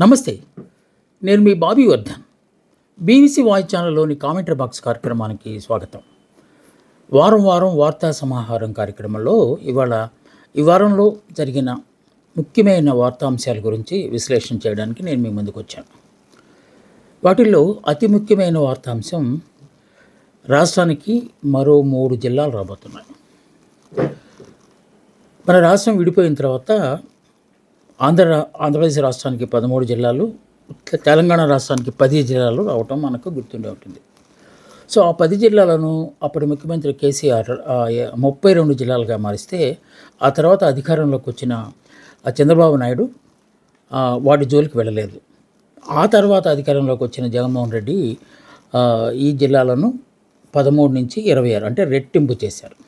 నమస్తే. నేను మీ బాబీ వర్ధన్. బీబీసీ వాయిస్ ఛానల్లోని కామెంటరీ బాక్స్ కార్యక్రమానికి స్వాగతం. వారం వారం వార్తా సమాహారం కార్యక్రమంలో ఈ వారంలో జరిగిన ముఖ్యమైన వార్తాంశాల గురించి విశ్లేషణ చేయడానికి నేను మీ ముందుకు వచ్చాను. వాటిల్లో అతి ముఖ్యమైన వార్తాంశం, రాష్ట్రానికి మరో 3 జిల్లాలు రాబోతున్నాయి. మన రాష్ట్రం విడిపోయిన తర్వాత ఆంధ్రప్రదేశ్ రాష్ట్రానికి 13 జిల్లాలు, తెలంగాణ రాష్ట్రానికి 10 జిల్లాలు రావటం మనకు గుర్తుండే ఉంటుంది. సో ఆ 10 జిల్లాలను అప్పటి ముఖ్యమంత్రి కేసీఆర్ 32 జిల్లాలుగా మారిస్తే, ఆ తర్వాత అధికారంలోకి వచ్చిన చంద్రబాబు నాయుడు వాటి జోలికి వెళ్ళలేదు. ఆ తర్వాత అధికారంలోకి వచ్చిన జగన్మోహన్ రెడ్డి ఈ జిల్లాలను 13 నుంచి 26 అంటే రెట్టింపు చేశారు.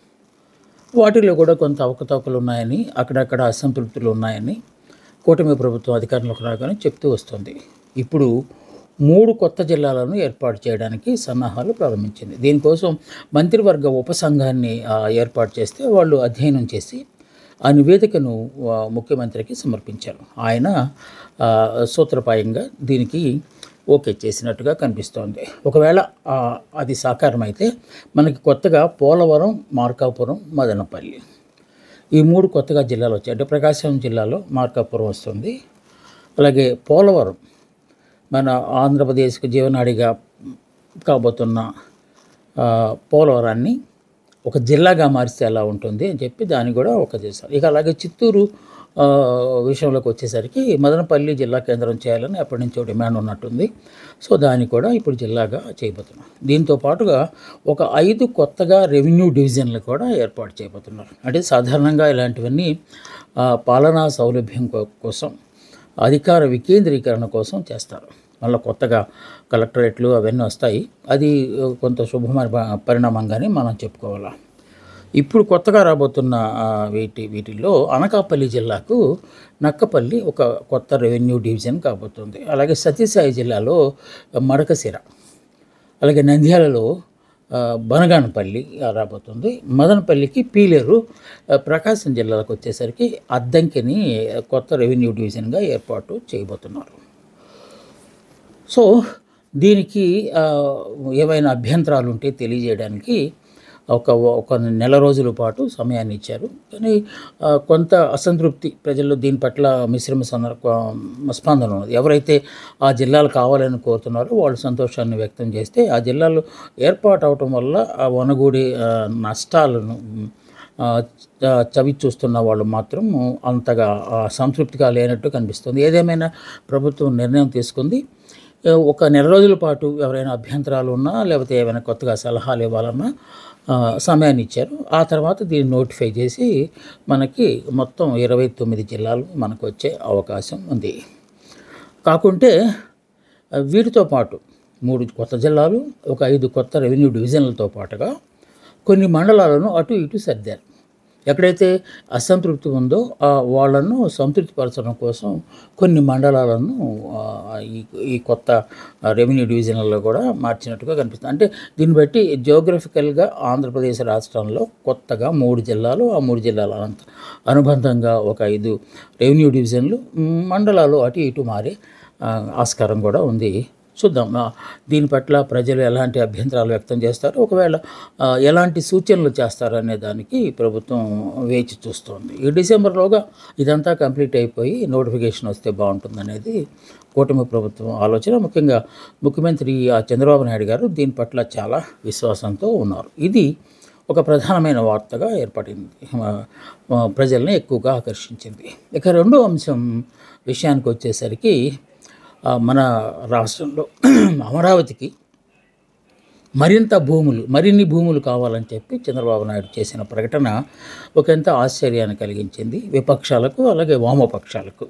వాటిల్లో కూడా కొంత అవకతవకలు ఉన్నాయని, అక్కడక్కడ అసంతృప్తులు ఉన్నాయని కూటమి ప్రభుత్వం అధికారంలోకి రాగానే చెప్తూ వస్తుంది. ఇప్పుడు 3 కొత్త జిల్లాలను ఏర్పాటు చేయడానికి సన్నాహాలు ప్రారంభించింది. దీనికోసం మంత్రివర్గ ఉపసంఘాన్ని ఏర్పాటు చేస్తే వాళ్ళు అధ్యయనం చేసి ఆ నివేదికను ముఖ్యమంత్రికి సమర్పించారు. ఆయన సూత్రప్రాయంగా దీనికి ఓకే చేసినట్టుగా కనిపిస్తోంది. ఒకవేళ అది సాకారమైతే మనకి కొత్తగా పోలవరం, మార్కాపురం, మదనపల్లి ఈ 3 కొత్తగా జిల్లాలు వచ్చాయి. అంటే ప్రకాశం జిల్లాలో మార్కాపురం వస్తుంది. అలాగే పోలవరం మన ఆంధ్రప్రదేశ్కు జీవనాడిగా కాబోతున్న పోలవరాన్ని ఒక జిల్లాగా మారిస్తే ఎలా ఉంటుంది అని చెప్పి దాన్ని కూడా ఒక చేశారు. ఇక అలాగే చిత్తూరు విషయంలోకి వచ్చేసరికి మదనపల్లి జిల్లా కేంద్రం చేయాలని అప్పటి నుంచి డిమాండ్ ఉన్నట్టుంది. సో దాన్ని కూడా ఇప్పుడు జిల్లాగా చేయబోతున్నాం. దీంతో పాటుగా ఒక 5 కొత్తగా రెవెన్యూ డివిజన్లు కూడా ఏర్పాటు చేయబోతున్నారు. అంటే సాధారణంగా ఇలాంటివన్నీ పాలనా సౌలభ్యం కోసం, అధికార వికేంద్రీకరణ కోసం చేస్తారు. మళ్ళీ కొత్తగా కలెక్టరేట్లు అవన్నీ వస్తాయి. అది కొంత శుభమైన పరిణామంగానే మనం చెప్పుకోవాలి. ఇప్పుడు కొత్తగా రాబోతున్న వీటిల్లో అనకాపల్లి జిల్లాకు నక్కపల్లి ఒక కొత్త రెవెన్యూ డివిజన్ కాబోతుంది. అలాగే సత్యసాయి జిల్లాలో మడకశిర, అలాగే నంద్యాలలో బనగానపల్లి రాబోతుంది. మదనపల్లికి పీలేరు, ప్రకాశం జిల్లాలకు వచ్చేసరికి అద్దంకిని కొత్త రెవెన్యూ డివిజన్గా ఏర్పాటు చేయబోతున్నారు. సో దీనికి ఏమైనా అభ్యంతరాలు ఉంటే తెలియజేయడానికి ఒక నెల రోజుల పాటు సమయాన్ని ఇచ్చారు. కానీ కొంత అసంతృప్తి ప్రజల్లో దీని పట్ల మిశ్రమ స్పందన ఉన్నది. ఎవరైతే ఆ జిల్లాలు కావాలని కోరుతున్నారో వాళ్ళు సంతోషాన్ని వ్యక్తం చేస్తే, ఆ జిల్లాలు ఏర్పాటు అవటం వల్ల ఆ వనగూడి నష్టాలను చవి చూస్తున్న వాళ్ళు మాత్రం అంతగా సంతృప్తిగా లేనట్టు కనిపిస్తుంది. ఏదేమైనా ప్రభుత్వం నిర్ణయం తీసుకుంది. ఒక నెల రోజుల పాటు ఎవరైనా అభ్యంతరాలు ఉన్నా, లేకపోతే ఏమైనా కొత్తగా సలహాలు ఇవ్వాలన్నా సమయాన్ని ఇచ్చారు. ఆ తర్వాత దీన్ని నోటిఫై చేసి మనకి మొత్తం 29 జిల్లాలు మనకు వచ్చే అవకాశం ఉంది. కాకుంటే వీటితో పాటు 3 కొత్త జిల్లాలు, ఒక 5 కొత్త రెవెన్యూ డివిజన్లతో పాటుగా కొన్ని మండలాలను అటు ఇటు సర్దారు. ఎక్కడైతే అసంతృప్తి ఉందో వాళ్ళను సంతృప్తిపరచడం కోసం కొన్ని మండలాలను ఈ కొత్త రెవెన్యూ డివిజన్లలో కూడా మార్చినట్టుగా కనిపిస్తుంది. అంటే దీన్ని బట్టి జియోగ్రఫికల్గా ఆంధ్రప్రదేశ్ రాష్ట్రంలో కొత్తగా 3 జిల్లాలు, ఆ 3 జిల్లాల అనుబంధంగా ఒక 5 రెవెన్యూ డివిజన్లు, మండలాలు అటు ఇటు మారే ఆస్కారం కూడా ఉంది. చూద్దాం దీని పట్ల ప్రజలు ఎలాంటి అభ్యంతరాలు వ్యక్తం చేస్తారో, ఒకవేళ ఎలాంటి సూచనలు చేస్తారో అనే దానికి ప్రభుత్వం వేచి చూస్తోంది. ఈ డిసెంబర్లోగా ఇదంతా కంప్లీట్ అయిపోయి నోటిఫికేషన్ వస్తే బాగుంటుందనేది కూటమి ప్రభుత్వం ఆలోచన. ముఖ్యంగా ముఖ్యమంత్రి చంద్రబాబు నాయుడు గారు దీని పట్ల చాలా విశ్వాసంతో ఉన్నారు. ఇది ఒక ప్రధానమైన వార్తగా ఏర్పడింది, ప్రజల్ని ఎక్కువగా ఆకర్షించింది. ఇక రెండో అంశం విషయానికి వచ్చేసరికి, మన రాష్ట్రంలో అమరావతికి మరిన్ని భూములు కావాలని చెప్పి చంద్రబాబు నాయుడు చేసిన ప్రకటన ఒకంత ఆశ్చర్యాన్ని కలిగించింది విపక్షాలకు, అలాగే వామపక్షాలకు.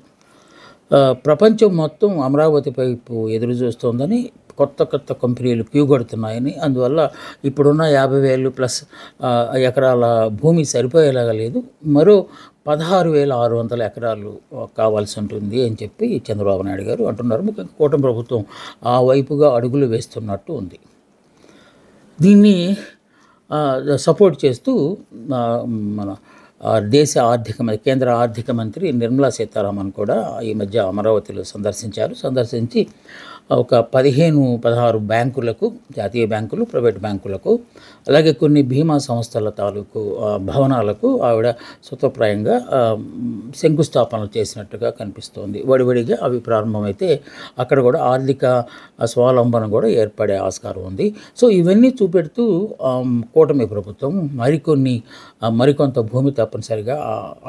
ప్రపంచం మొత్తం అమరావతి వైపు ఎదురు చూస్తోందని, కొత్త కంపెనీలు క్యూ కొడుతున్నాయని, అందువల్ల ఇప్పుడున్న 50,000 ప్లస్ ఎకరాల భూమి సరిపోయేలాగా లేదు, మరో 16,600 ఎకరాలు కావాల్సి ఉంటుంది అని చెప్పి చంద్రబాబు నాయుడు గారు అంటున్నారు. ముఖ్యంగా కూటమి ప్రభుత్వం ఆ వైపుగా అడుగులు వేస్తున్నట్టు ఉంది. దీన్ని సపోర్ట్ చేస్తూ మన కేంద్ర ఆర్థిక మంత్రి నిర్మలా సీతారామన్ కూడా ఈ మధ్య అమరావతిలో సందర్శించి ఒక 15-16 బ్యాంకులకు, జాతీయ బ్యాంకులు, ప్రైవేట్ బ్యాంకులకు, అలాగే కొన్ని బీమా సంస్థల తాలూకు భవనాలకు ఆవిడ స్వతప్రాయంగా శంకుస్థాపనలు చేసినట్టుగా కనిపిస్తోంది. వడివడిగా అవి ప్రారంభమైతే అక్కడ కూడా ఆర్థిక స్వావలంబన కూడా ఏర్పడే ఆస్కారం ఉంది. సో ఇవన్నీ చూపెడుతూ కూటమి ప్రభుత్వం మరికొంత భూమి తప్పనిసరిగా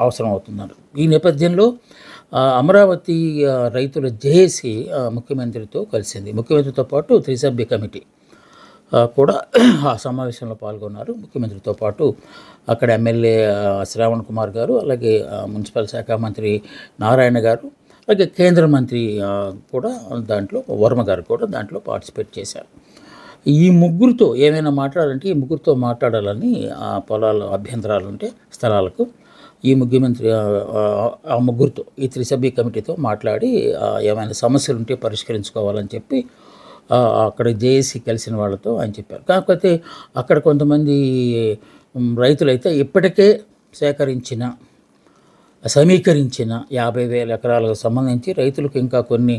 అవసరం అవుతున్నారు. ఈ నేపథ్యంలో అమరావతి రైతుల జేఏసీ ముఖ్యమంత్రితో కలిసింది. ముఖ్యమంత్రితో పాటు త్రిసభ్య కమిటీ కూడా ఆ సమావేశంలో పాల్గొన్నారు. ముఖ్యమంత్రితో పాటు అక్కడ ఎమ్మెల్యే శ్రావణ్ కుమార్ గారు, అలాగే మున్సిపల్ శాఖ మంత్రి నారాయణ గారు, అలాగే కేంద్ర మంత్రి కూడా దాంట్లో వర్మ గారు కూడా దాంట్లో పార్టిసిపేట్ చేశారు. ఈ ముగ్గురితో ఏమైనా మాట్లాడాలంటే ఈ ముగ్గురితో మాట్లాడాలని పొలాల అభ్యంతరాలు ఉంటే స్థలాలకు ఈ ముగ్గురితో ఈ త్రిసభ్య కమిటీతో మాట్లాడి ఏమైనా సమస్యలు ఉంటే పరిష్కరించుకోవాలని చెప్పి అక్కడ జేఏసీ కలిసిన వాళ్ళతో ఆయన చెప్పారు. కాకపోతే అక్కడ కొంతమంది రైతులైతే ఇప్పటికే సమీకరించిన 50,000 ఎకరాలకు సంబంధించి రైతులకు ఇంకా కొన్ని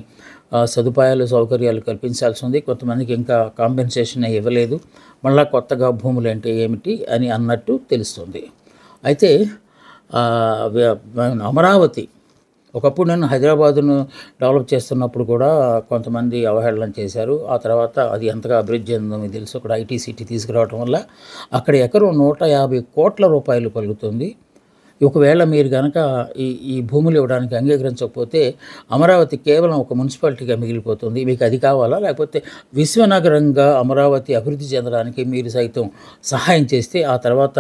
సౌకర్యాలు కల్పించాల్సి ఉంది. కొంతమందికి ఇంకా కాంపెన్సేషన్ ఇవ్వలేదు. మళ్ళీ కొత్తగా భూములు అంటే ఏమిటి అని అన్నట్టు తెలుస్తుంది. అయితే అమరావతి ఒకప్పుడు నేను హైదరాబాదును డెవలప్ చేస్తున్నప్పుడు కూడా కొంతమంది అవహేళన చేశారు. ఆ తర్వాత అది ఎంతగా అభివృద్ధి చెందిందో మీకు తెలుసు. అక్కడ ఐటీ సిటీ తీసుకురావడం వల్ల అక్కడ ఎకరం 150 కోట్ల రూపాయలు పలుకుతుంది. ఒకవేళ మీరు కనుక ఈ భూములు ఇవ్వడానికి అంగీకరించకపోతే అమరావతి కేవలం ఒక మున్సిపాలిటీగా మిగిలిపోతుంది. మీకు అది కావాలా, లేకపోతే విశ్వనగరంగా అమరావతి అభివృద్ధి చెందడానికి మీరు సైతం సహాయం చేస్తే ఆ తర్వాత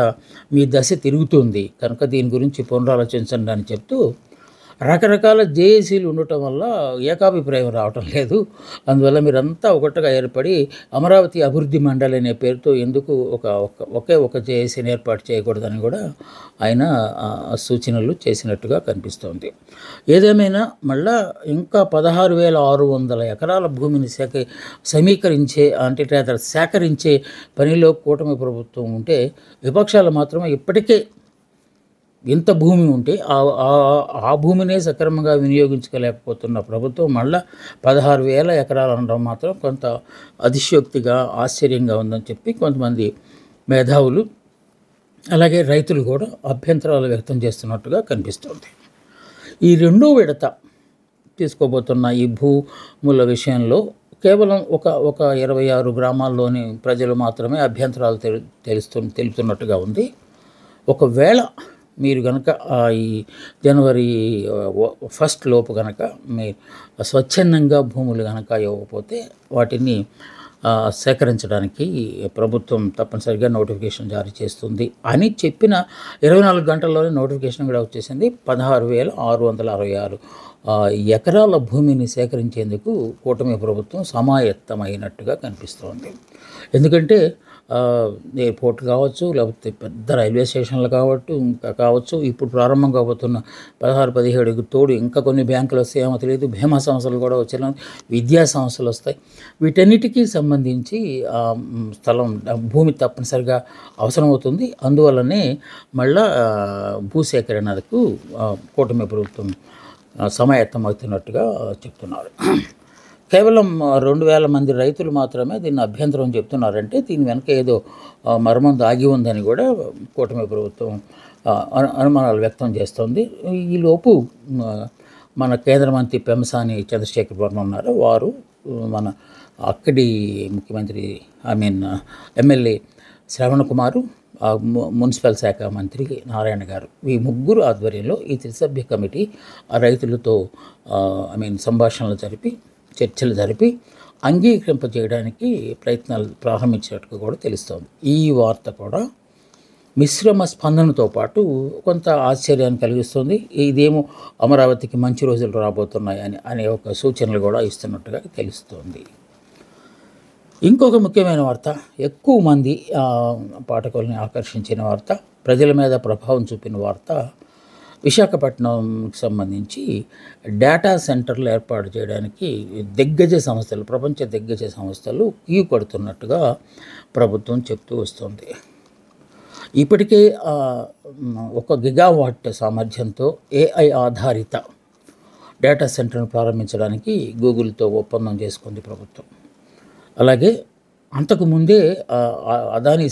మీ దశ తిరుగుతుంది, కనుక దీని గురించి పునరాలోచించండి అని చెప్తూ రకరకాల జేఏసీలు ఉండటం వల్ల ఏకాభిప్రాయం రావటం లేదు. అందువల్ల మీరంతా ఒకటిగా ఏర్పడి అమరావతి అభివృద్ధి మండలి అనే పేరుతో ఎందుకు ఒకే ఒక జేఏసీని ఏర్పాటు చేయకూడదని కూడా ఆయన సూచనలు చేసినట్టుగా కనిపిస్తోంది. ఏదేమైనా మళ్ళా ఇంకా 16,600 ఎకరాల భూమిని సేకరించే పనిలో కూటమి ప్రభుత్వం ఉంటే, విపక్షాలు మాత్రం ఇప్పటికే ఇంత భూమి ఉంటే ఆ భూమినే సక్రమంగా వినియోగించుకోలేకపోతున్న ప్రభుత్వం మళ్ళా 16,000 ఎకరాలు అనడం మాత్రం కొంత అతిశయోక్తిగా, ఆశ్చర్యంగా ఉందని చెప్పి కొంతమంది మేధావులు అలాగే రైతులు కూడా అభ్యంతరాలు వ్యక్తం చేస్తున్నట్టుగా కనిపిస్తోంది. ఈ రెండో విడత తీసుకోబోతున్న ఈ భూముల విషయంలో కేవలం ఒక 26 గ్రామాల్లోని ప్రజలు మాత్రమే అభ్యంతరాలు తెలుపుతున్నట్టుగా ఉంది. ఒకవేళ మీరు కనుక ఈ జనవరి 1 లోపు కనుక మీరు స్వచ్ఛందంగా భూములు కనుక ఇవ్వకపోతే వాటిని సేకరించడానికి ప్రభుత్వం తప్పనిసరిగా నోటిఫికేషన్ జారీ చేస్తుంది అని చెప్పిన 24 గంటల్లోనే నోటిఫికేషన్ కూడా వచ్చేసింది. 16,666 ఎకరాల భూమిని సేకరించేందుకు కూటమి ప్రభుత్వం సమాయత్తమైనట్టుగా కనిపిస్తోంది. ఎందుకంటే ఎయిర్పోర్ట్ కావచ్చు, లేకపోతే పెద్ద రైల్వే స్టేషన్లు కావచ్చు, ఇప్పుడు ప్రారంభం కాబోతున్న 16-17 తోడు ఇంకా కొన్ని బ్యాంకులు వస్తాయేమో తెలియదు, బీమా సంస్థలు కూడా వచ్చేలా, విద్యా సంస్థలు వస్తాయి. వీటన్నిటికీ సంబంధించి భూమి తప్పనిసరిగా అవసరమవుతుంది. అందువల్లనే మళ్ళా భూసేకరణకు కూటమి ప్రభుత్వం సమాయత్తమవుతున్నట్టుగా చెప్తున్నారు. కేవలం 2,000 మంది రైతులు మాత్రమే దీన్ని అభ్యంతరం చెప్తున్నారంటే దీని వెనక ఏదో మర్మం దాగి ఉందని కూడా కూటమి ప్రభుత్వం అనుమానాలు వ్యక్తం చేస్తోంది. ఈలోపు మన కేంద్ర మంత్రి పెమ్మసాని చంద్రశేఖర్ వర్మ ఉన్నారు. వారు మన అక్కడి ముఖ్యమంత్రి ఎమ్మెల్యే శ్రావణ్ కుమారు, మున్సిపల్ శాఖ మంత్రి నారాయణ గారు, ఈ ముగ్గురు ఆధ్వర్యంలో ఈ త్రిసభ్య కమిటీ రైతులతో చర్చలు జరిపి అంగీకరింపజేయడానికి ప్రయత్నాలు ప్రారంభించినట్టుగా కూడా తెలుస్తోంది. ఈ వార్త కూడా మిశ్రమ స్పందనతో పాటు కొంత ఆశ్చర్యాన్ని కలిగిస్తుంది. ఇదేమో అమరావతికి మంచి రోజులు రాబోతున్నాయని అనే ఒక సూచనలు కూడా ఇస్తున్నట్టుగా తెలుస్తోంది. ఇంకొక ముఖ్యమైన వార్త, ఎక్కువ మంది పాఠకుల్ని ఆకర్షించిన వార్త, ప్రజల మీద ప్రభావం చూపిన వార్త, విశాఖపట్నంకి సంబంధించి డేటా సెంటర్లు ఏర్పాటు చేయడానికి ప్రపంచ దిగ్గజ సంస్థలు క్యూ కడుతున్నట్టుగా ప్రభుత్వం చెప్తూ వస్తుంది. ఇప్పటికే 1 గిగావాట్ సామర్థ్యంతో ఏఐ ఆధారిత డేటా సెంటర్ను ప్రారంభించడానికి గూగుల్తో ఒప్పందం చేసుకుంది ప్రభుత్వం. అలాగే అంతకుముందే అదానీ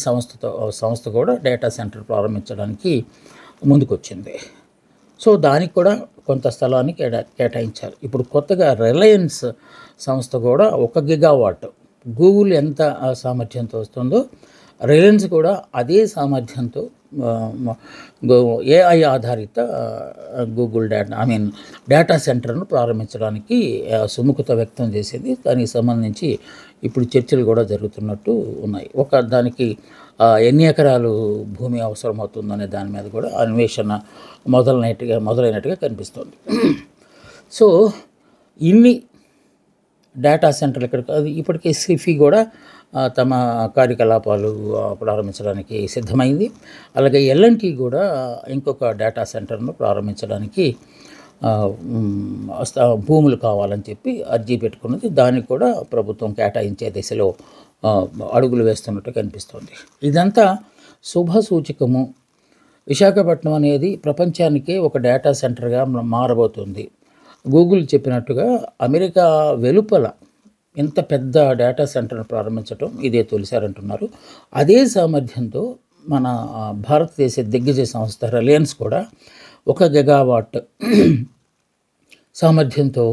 సంస్థ కూడా డేటా సెంటర్ ప్రారంభించడానికి ముందుకొచ్చింది. సో దానికి కూడా కొంత స్థలాన్ని కేటాయించారు. ఇప్పుడు కొత్తగా రిలయన్స్ సంస్థ కూడా 1 గిగావాట్, గూగుల్ ఎంత సామర్థ్యంతో వస్తుందో రిలయన్స్ కూడా అదే సామర్థ్యంతో ఏఐ ఆధారిత గూగుల్ డేటా సెంటర్ను ప్రారంభించడానికి సుముఖత వ్యక్తం చేసింది. దానికి సంబంధించి ఇప్పుడు చర్చలు కూడా జరుగుతున్నట్టు ఉన్నాయి. దానికి ఎన్ని ఎకరాలు భూమి అవసరమవుతుందనే దాని మీద కూడా అన్వేషణ మొదలైనట్టుగా కనిపిస్తుంది. సో ఇన్ని డేటా సెంటర్లు ఇప్పటికే సిఫీ కూడా తమ కార్యకలాపాలు ప్రారంభించడానికి సిద్ధమైంది. అలాగే ఎల్ఎన్టీ కూడా ఇంకొక డేటా సెంటర్ను ప్రారంభించడానికి భూములు కావాలని చెప్పి అర్జీ పెట్టుకున్నది. దానికి కూడా ప్రభుత్వం కేటాయించే దిశలో అడుగులు వేస్తున్నట్టు కనిపిస్తుంది. ఇదంతా శుభసూచకము. విశాఖపట్నం అనేది ప్రపంచానికే ఒక డేటా సెంటర్గా మారబోతుంది. గూగుల్ చెప్పినట్టుగా అమెరికా వెలుపల ఇంత పెద్ద డేటా సెంటర్ను ప్రారంభించడం ఇదే తొలిసారంటున్నారు. అదే సామర్థ్యంతో మన భారతదేశ దిగ్గజ సంస్థ రిలయన్స్ కూడా 1 గిగావాట్ సామర్థ్యంతో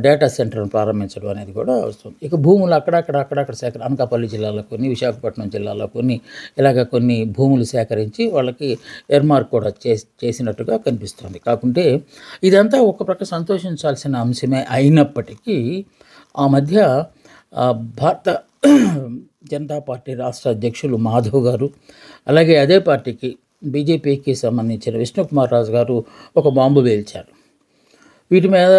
డేటా సెంటర్ను ప్రారంభించడం అనేది కూడా వస్తుంది. ఇక భూములు అక్కడక్కడ సేకరణ, అనకాపల్లి జిల్లాలో కొన్ని, విశాఖపట్నం జిల్లాలో కొన్ని, ఇలాగ కొన్ని భూములు సేకరించి వాళ్ళకి ఎర్మార్క్ కూడా చేసినట్టుగా కనిపిస్తుంది. కాకుంటే ఇదంతా ఒక ప్రక్క సంతోషించాల్సిన అంశమే అయినప్పటికీ ఆ మధ్య భారత జనతా పార్టీ రాష్ట్ర అధ్యక్షులు మాధవ్ గారు, అలాగే అదే పార్టీకి బీజేపీకి సంబంధించిన విష్ణుకుమార్ రాజు గారు ఒక బాంబు పేల్చారు. వీటి మీద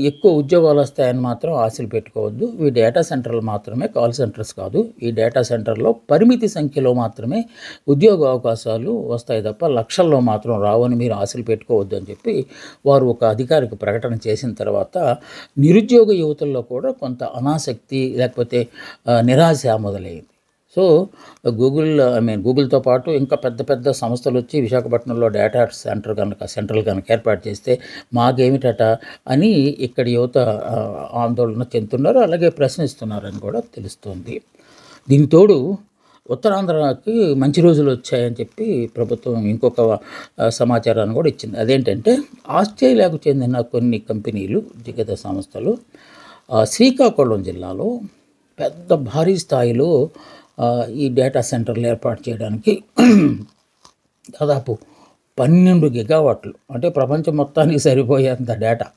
ఎక్కువ ఉద్యోగాలు వస్తాయని మాత్రం ఆశలు పెట్టుకోవద్దు. ఈ డేటా సెంటర్లు మాత్రమే కాల్ సెంటర్స్ కాదు. ఈ డేటా సెంటర్లో పరిమితి సంఖ్యలో మాత్రమే ఉద్యోగ అవకాశాలు వస్తాయి తప్ప లక్షల్లో మాత్రం రావని మీరు ఆశలు పెట్టుకోవద్దు అని చెప్పి వారు ఒక అధికారిక ప్రకటన చేసిన తర్వాత నిరుద్యోగ యువతల్లో కూడా కొంత అనాసక్తి లేకపోతే నిరాశ మొదలైంది. సో గూగుల్తో పాటు ఇంకా పెద్ద పెద్ద సంస్థలు వచ్చి విశాఖపట్నంలో డేటా సెంట్రల్ కనుక ఏర్పాటు చేస్తే మాకేమిటట అని ఇక్కడి యువత ఆందోళన చెందుతున్నారు, అలాగే ప్రశ్నిస్తున్నారని కూడా తెలుస్తుంది. దీనికి తోడు ఉత్తరాంధ్రకి మంచి రోజులు వచ్చాయని చెప్పి ప్రభుత్వం ఇంకొక సమాచారాన్ని కూడా ఇచ్చింది. అదేంటంటే ఆస్ట్రేలియాకు చెందిన కొన్ని కంపెనీలు, దిగ్గజ సంస్థలు శ్రీకాకుళం జిల్లాలో పెద్ద భారీ స్థాయిలో ఈ డేటా సెంటర్లు ఏర్పాటు చేయడానికి దాదాపు 12 గిగావాట్లు, అంటే ప్రపంచం మొత్తానికి సరిపోయేంత డేటా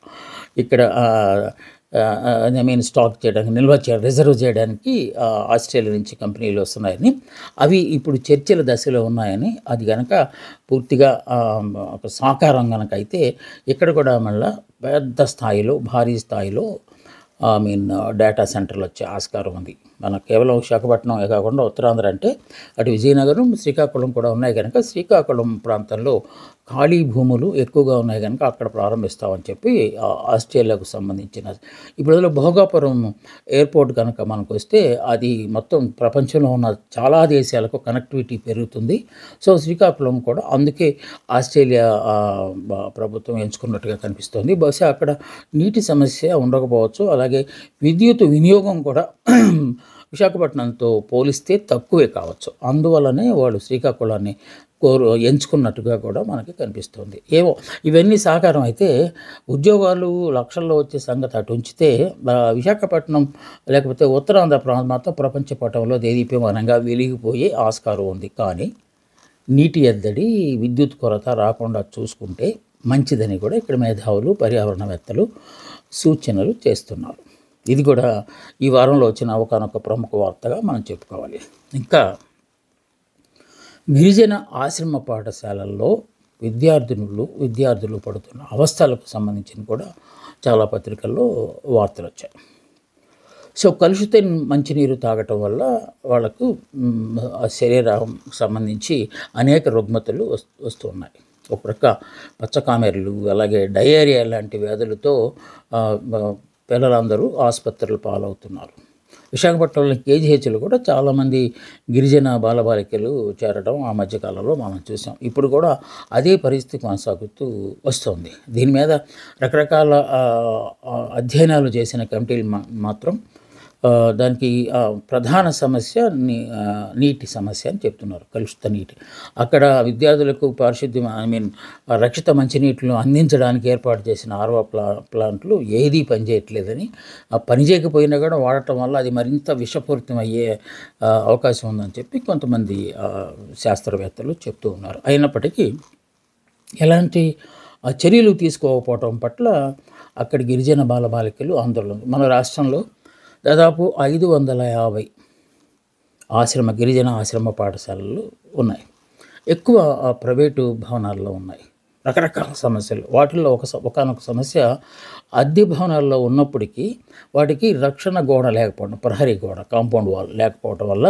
ఇక్కడ స్టాక్ చేయడానికి, రిజర్వ్ చేయడానికి ఆస్ట్రేలియా నుంచి కంపెనీలు వస్తున్నాయని, అవి ఇప్పుడు చర్చల దశలో ఉన్నాయని, అది కనుక పూర్తిగా ఒక సాకారం కనుక అయితే ఇక్కడ కూడా మళ్ళీ పెద్ద స్థాయిలో, భారీ స్థాయిలో డేటా సెంటర్లు వచ్చే ఆస్కారం ఉంది. మనకు కేవలం విశాఖపట్నం కాకుండా ఉత్తరాంధ్ర అంటే అటు విజయనగరం, శ్రీకాకుళం కూడా ఉన్నాయి కనుక శ్రీకాకుళం ప్రాంతంలో ఖాళీ భూములు ఎక్కువగా ఉన్నాయి కనుక అక్కడ ప్రారంభిస్తామని చెప్పి ఆస్ట్రేలియాకు సంబంధించిన ఇప్పుడు భోగాపురం ఎయిర్పోర్ట్ కనుక మనకు వస్తే అది మొత్తం ప్రపంచంలో ఉన్న చాలా దేశాలకు కనెక్టివిటీ పెరుగుతుంది. సో శ్రీకాకుళం కూడా అందుకే ఆస్ట్రేలియా ప్రభుత్వం ఎంచుకున్నట్టుగా కనిపిస్తుంది. బహుశా అక్కడ నీటి సమస్య ఉండకపోవచ్చు, అలాగే విద్యుత్ వినియోగం కూడా విశాఖపట్నంతో పోలిస్తే తక్కువే కావచ్చు. అందువల్లనే వాళ్ళు శ్రీకాకుళాన్ని ఎంచుకున్నట్టుగా కూడా మనకి కనిపిస్తుంది. ఏమో ఇవన్నీ సాకారం అయితే ఉద్యోగాలు లక్షల్లో వచ్చే సంగతి అటు ఉంచితే విశాఖపట్నం లేకపోతే ఉత్తరాంధ్ర ప్రాంతం ప్రపంచ పటంలో దేదీప్యమానంగా వెలిగిపోయే ఆస్కారం ఉంది. కానీ నీటి ఎద్దడి, విద్యుత్ కొరత రాకుండా చూసుకుంటే మంచిదని కూడా ఇక్కడ మేధావులు, పర్యావరణవేత్తలు సూచనలు చేస్తున్నారు. ఇది కూడా ఈ వారంలో వచ్చిన ఒకనొక ప్రముఖ వార్తగా మనం చెప్పుకోవాలి. ఇంకా గిరిజన ఆశ్రమ పాఠశాలల్లో విద్యార్థులు పడుతున్న అవస్థలకు సంబంధించిన కూడా చాలా పత్రికల్లో వార్తలు వచ్చాయి. సో కలుషిత మంచినీరు తాగటం వల్ల వాళ్ళకు శరీరం సంబంధించి అనేక రుగ్మతలు వస్తున్నాయి. ఒక ప్రక్క పచ్చకామెర్లు, అలాగే డయేరియా లాంటి వ్యాధులతో పిల్లలందరూ ఆసుపత్రులు పాలవుతున్నారు. విశాఖపట్నంలో కేజీహెచ్లో కూడా చాలామంది గిరిజన బాలబాలికలు చేరడం ఆ మధ్యకాలంలో మనం చూసాం. ఇప్పుడు కూడా అదే పరిస్థితి కొనసాగుతూ వస్తుంది. దీని మీద రకరకాల అధ్యయనాలు చేసిన కమిటీలు మాత్రం దానికి ప్రధాన సమస్య నీటి సమస్య అని చెప్తున్నారు. కలుషిత నీటి. అక్కడ విద్యార్థులకు పారిశుద్ధ్యం రక్షిత మంచినీటిని అందించడానికి ఏర్పాటు చేసిన ఆర్వో ప్లాంట్లు ఏదీ పనిచేయట్లేదని, పని చేయకపోయినా కూడా వాడటం వల్ల అది మరింత విషపూరితం అయ్యే అవకాశం ఉందని చెప్పి కొంతమంది శాస్త్రవేత్తలు చెప్తూ ఉన్నారు. అయినప్పటికీ ఎలాంటి చర్యలు తీసుకోకపోవటం పట్ల అక్కడి గిరిజన బాలబాలికలు ఆందోళన. మన రాష్ట్రంలో దాదాపు 550 గిరిజన ఆశ్రమ పాఠశాలలు ఉన్నాయి. ఎక్కువ ప్రైవేటు భవనాల్లో ఉన్నాయి. రకరకాల సమస్యలు. వాటిల్లో ఒకానొక సమస్య అద్దె భవనాల్లో ఉన్నప్పటికీ వాటికి రక్షణ గోడ లేకపోవడం, ప్రహరీ గోడ, కాంపౌండ్ వాల్ లేకపోవడం వల్ల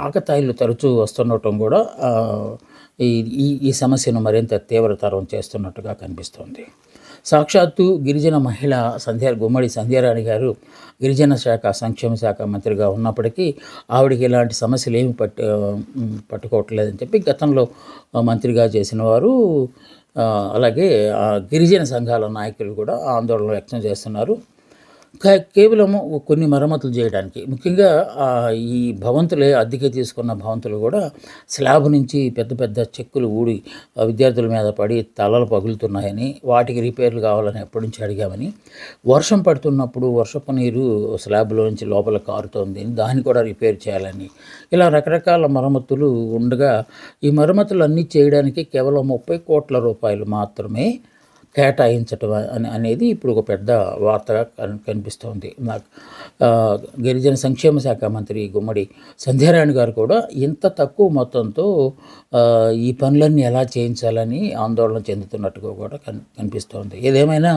ఆకతాయిలు తరచూ వస్తుండటం కూడా ఈ సమస్యను మరింత తీవ్రతరం చేస్తున్నట్టుగా కనిపిస్తోంది. సాక్షాత్తు గిరిజన మహిళ గుమ్మడి సంధ్యారాణి గారు గిరిజన సంక్షేమ శాఖ మంత్రిగా ఉన్నప్పటికీ ఆవిడకి ఇలాంటి సమస్యలు ఏమి పట్టుకోవట్లేదని చెప్పి గతంలో మంత్రిగా చేసిన వారు, అలాగే గిరిజన సంఘాల నాయకులు కూడా ఆందోళన వ్యక్తం చేస్తున్నారు. కేవలము కొన్ని మరమ్మతులు చేయడానికి, ముఖ్యంగా ఈ భవంతులే అద్దెకి తీసుకున్న భవంతులు కూడా స్లాబ్ నుంచి పెద్ద పెద్ద చెక్కులు ఊడి విద్యార్థుల మీద పడి తలలు పగులుతున్నాయని, వాటికి రిపేర్లు కావాలని ఎప్పటి నుంచి అడిగామని, వర్షం పడుతున్నప్పుడు వర్షపు నీరు స్లాబ్లో నుంచి లోపల కారుతోంది, దాన్ని కూడా రిపేర్ చేయాలని, ఇలా రకరకాల మరమ్మతులు ఉండగా ఈ మరమ్మతులు అన్నీ చేయడానికి కేవలం 30 కోట్ల రూపాయలు మాత్రమే కేటాయించటం అనేది ఇప్పుడు ఒక పెద్ద వార్తగా కనిపిస్తోంది. గిరిజన సంక్షేమ శాఖ మంత్రి గుమ్మడి సంధ్యారాణి గారు కూడా ఇంత తక్కువ మొత్తంతో ఈ పనులన్నీ ఎలా చేయించాలని ఆందోళన చెందుతున్నట్టుగా కూడా కనిపిస్తోంది. ఏదేమైనా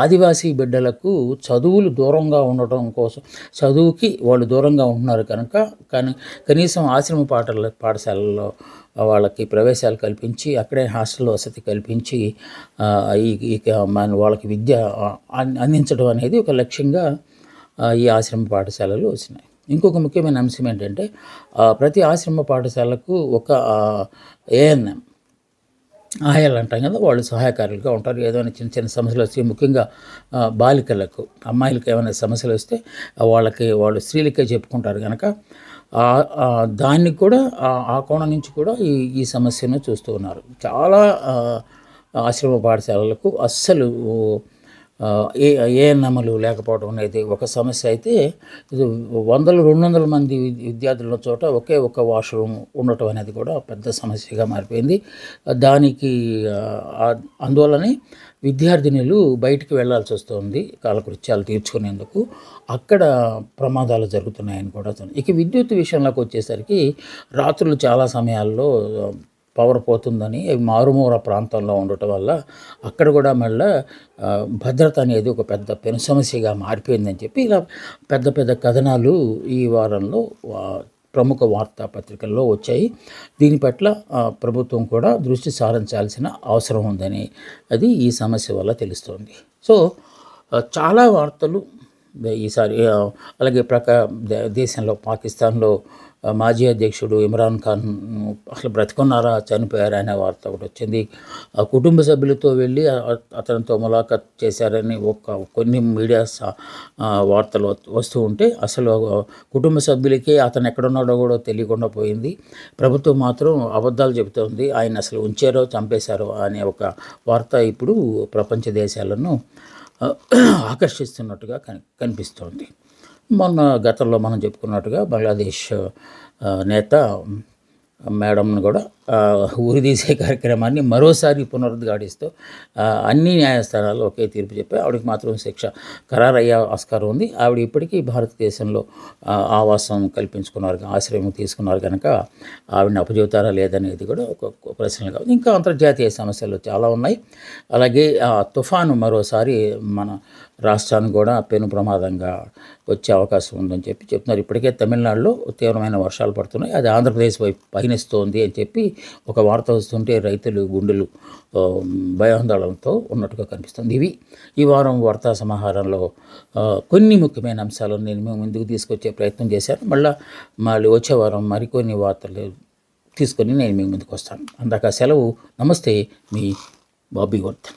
ఆదివాసీ బిడ్డలకు చదువులు దూరంగా ఉండటం కోసం, చదువుకి వాళ్ళు దూరంగా ఉంటున్నారు కనుక కనీసం ఆశ్రమ పాఠశాలల్లో వాళ్ళకి ప్రవేశాలు కల్పించి, అక్కడే హాస్టల్ వసతి కల్పించి వాళ్ళకి విద్య అందించడం అనేది ఒక లక్ష్యంగా ఈ ఆశ్రమ పాఠశాలలు వచ్చినాయి. ఇంకొక ముఖ్యమైన అంశం ఏంటంటే ప్రతి ఆశ్రమ పాఠశాలకు ఒక ఏఎన్ఎం, ఆయాలు అంటాం కదా, వాళ్ళు సహాయకారులుగా ఉంటారు. ఏదైనా చిన్న చిన్న సమస్యలు వస్తే, ముఖ్యంగా బాలికలకు, అమ్మాయిలకు ఏమైనా సమస్యలు వస్తే వాళ్ళు స్త్రీలకే చెప్పుకుంటారు కనుక దాన్ని కూడా ఆ కోణం నుంచి కూడా ఈ సమస్యను చూస్తూ ఉన్నారు. చాలా ఆశ్రమ పాఠశాలలకు అస్సలు ఏఎన్ఎంలు లేకపోవడం అనేది ఒక సమస్య అయితే, 100-200 మంది విద్యార్థుల చోట ఒకే ఒక వాష్రూమ్ ఉండటం అనేది కూడా పెద్ద సమస్యగా మారిపోయింది. దానికి అందువల్లనే విద్యార్థినులు బయటికి వెళ్లాల్సి వస్తుంది కాలకృత్యాలు తీర్చుకునేందుకు. అక్కడ ప్రమాదాలు జరుగుతున్నాయని కూడా. ఇక విద్యుత్ విషయంలోకి వచ్చేసరికి రాత్రులు చాలా సమయాల్లో పవర్ పోతుందని, మారుమూల ప్రాంతంలో ఉండటం వల్ల అక్కడ కూడా మళ్ళీ భద్రత అనేది ఒక పెద్ద పెను సమస్యగా మారిపోయిందని చెప్పి ఇలా పెద్ద పెద్ద కథనాలు ఈ వారంలో ప్రముఖ వార్తాపత్రికల్లో వచ్చాయి. దీని పట్ల ప్రభుత్వం కూడా దృష్టి సారించాల్సిన అవసరం ఉందని అది ఈ సమస్య వల్ల తెలుస్తోంది. సో చాలా వార్తలు ఈసారి. అలాగే దేశంలో పాకిస్తాన్లో మాజీ అధ్యక్షుడు ఇమ్రాన్ ఖాన్ అసలు బ్రతికున్నారా చనిపోయారా అనే వార్త ఒకటి వచ్చింది. కుటుంబ సభ్యులతో వెళ్ళి అతనితో ములాఖాత్ చేశారని కొన్ని మీడియా వార్తలు వస్తూ ఉంటే అసలు కుటుంబ సభ్యులకి అతను ఎక్కడున్నాడో కూడా తెలియకుండా పోయింది. ప్రభుత్వం మాత్రం అబద్ధాలు చెబుతోంది, ఆయన అసలు ఉంచారో చంపేశారో అనే ఒక వార్త ఇప్పుడు ప్రపంచ దేశాలను ఆకర్షిస్తున్నట్టుగా కనిపిస్తోంది. మొన్న గతంలో మనం చెప్పుకున్నట్టుగా బంగ్లాదేశ్ నేత మేడంను కూడా ఉరిదీసే కార్యక్రమాన్ని మరోసారి పునరుద్ఘాటిస్తూ అన్ని న్యాయస్థానాల్లో ఒకే తీర్పు చెప్పి ఆవిడకి మాత్రం శిక్ష ఖరారయ్యే ఆస్కారం ఉంది. ఆవిడ ఇప్పటికీ భారతదేశంలో ఆవాసం కల్పించుకున్నారు, ఆశ్రయం తీసుకున్నారు కనుక ఆవిడని అప్పచెబుతారా లేదనేది కూడా ఒక ప్రశ్నగా ఉంది. ఇంకా అంతర్జాతీయ సమస్యలు చాలా ఉన్నాయి. అలాగే తుఫాను మరోసారి మన రాష్ట్రానికి కూడా పెను ప్రమాదంగా వచ్చే అవకాశం ఉందని చెప్తున్నారు. ఇప్పటికే తమిళనాడులో తీవ్రమైన వర్షాలు పడుతున్నాయి, అది ఆంధ్రప్రదేశ్ వైపు పయనిస్తోంది అని చెప్పి ఒక వార్త వస్తుంటే రైతులు గుండెలు భయాందోళనతో ఉన్నట్టుగా కనిపిస్తుంది. ఇవి ఈ వారం వార్తా సమాహారంలో కొన్ని ముఖ్యమైన అంశాలను నేను మేము ముందుకు తీసుకొచ్చే ప్రయత్నం చేశాను. మళ్ళీ వచ్చే వారం మరికొన్ని వార్తలు తీసుకొని నేను మీ ముందుకు వస్తాను. అందాక సెలవు. నమస్తే, మీ బాబీ వర్ధన్.